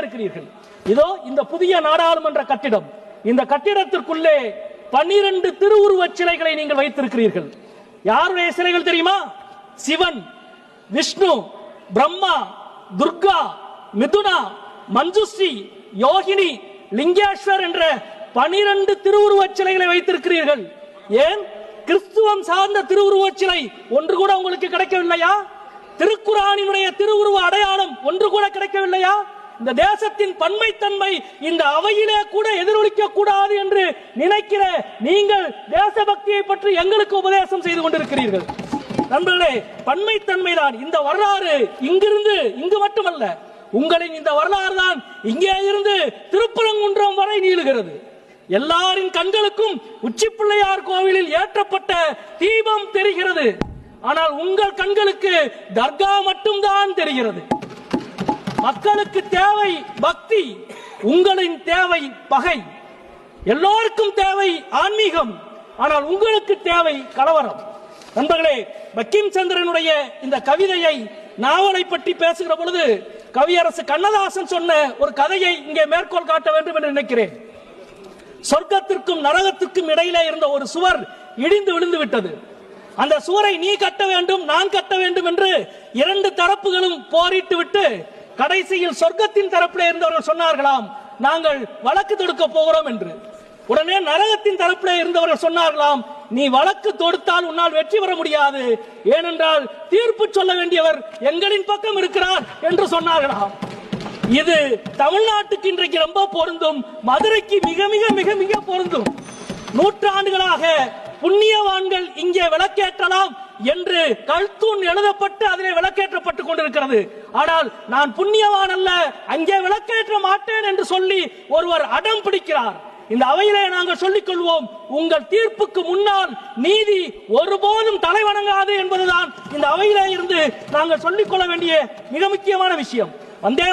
இருக்கிறீர்கள். இதோ இந்த புதிய நாடாளுமன்ற கட்டிடம், இந்த கட்டிடத்திற்குள்ளே 12 திருவுருவச் சிலைகளை நீங்கள் வைத்திருக்கிறீர்கள். யாருடைய சிலைகள் தெரியுமா? சிவன், விஷ்ணு, பிரம்மா, துர்கா, மிதுனா, மஞ்சுஸ்ரீ, யோகினி, லிங்கேஸ்வர் என்ற 12 திருவுருவச் சிலைகளை வைத்திருக்கிறீர்கள். ஏன் கிறிஸ்துவம் சார்ந்த திருவுருவச் சிலை ஒன்று கூட உங்களுக்கு கிடைக்கவில்லையா? திருக்குரானினுடைய திருவுருவ அடையாளம் ஒன்று கூட கிடைக்கவில்லையா? இந்த தேசத்தின் பன்மைத்தன்மை இந்த அவையிலே கூட எதிரொலிக்க கூடாது என்று நினைக்கிற நீங்கள் தேசபக்தியை பற்றி எங்களுக்கு உபதேசம் செய்து கொண்டிருக்கிறீர்கள். நண்பர்களே, பன்மைத்தன்மை தான் இந்த வரலாறு. இங்கிருந்து இங்கு மட்டுமல்ல, உங்களின் இந்த வரலாறு தான் இங்கே இருந்து திருப்பரங்குன்றம் வரை நீளுகிறது. எல்லாரின் கண்களுக்கும் உச்சி பிள்ளையார் கோவிலில் ஏற்றப்பட்ட தீபம் தெரிகிறது. ஆனால் உங்கள் கண்களுக்கு தர்கா மட்டும்தான் தெரிகிறது. மக்களுக்கு தேவை பக்தி, உங்களின் தேவை பகை. எல்லோருக்கும் தேவை ஆன்மீகம், ஆனால் உங்களுக்கு தேவை கலவரம். நண்பர்களே, பக்கிம் சந்திரனுடைய இந்த கவிதையை, நாவலை பற்றி பேசுகிற பொழுது கவியரசு கண்ணதாசன் சொன்ன ஒரு கதையை இங்கே மேற்கோள் காட்ட வேண்டும் என்று நினைக்கிறேன். சொர்க்கத்திற்கும் நரகத்திற்கும் இடையிலே இருந்த ஒரு சுவர் இடிந்து விழுந்து விட்டது. அந்த சுவரை நீ கட்ட வேண்டும், நான் கட்ட வேண்டும் என்று 2 தரப்புகளும் போரிட்டு விட்டு கடைசியில் சொர்க்கத்தின் தரப்பிலே இருந்தவர்கள் சொன்னார்களாம், நாங்கள் வழக்கு தொடுக்க போகிறோம் என்று. உடனே நரகத்தின் தரப்பிலே இருந்தவர்கள் சொன்னார்களாம், நீ வழக்கு தொடுத்தால் உன்னால் வெற்றி பெற முடியாது, ஏனென்றால் தீர்ப்பு சொல்ல வேண்டியவர் எங்களின் பக்கம் இருக்கிறார் என்று சொன்னார்களாம். இது தமிழ்நாட்டுக்கு இன்றைக்கு ரொம்ப பொருந்தும், மதுரைக்கு மிக மிக மிக மிக பொருந்தும். நூற்றாண்டுகளாக புண்ணியவான்கள் இங்கே விளக்கேற்றலாம் என்று கல்தூண் எழுதப்பட்டு அதிலே விளக்கேற்றப்பட்டுக் கொண்டிருக்கிறது. ஆனால் நான் புண்ணியவான் அல்ல, அங்கே விளக்கேற்ற மாட்டேன் என்று சொல்லி ஒருவர் அடம் பிடிக்கிறார். இந்த அவையிலே நாங்கள் சொல்லிக் கொள்வோம், உங்கள் தீர்ப்புக்கு முன்னால் நீதி ஒருபோதும் தலைவணங்காது என்பதுதான் இந்த அவையிலே இருந்து நாங்கள் சொல்லிக் கொள்ள வேண்டிய மிக முக்கியமான விஷயம். வந்தே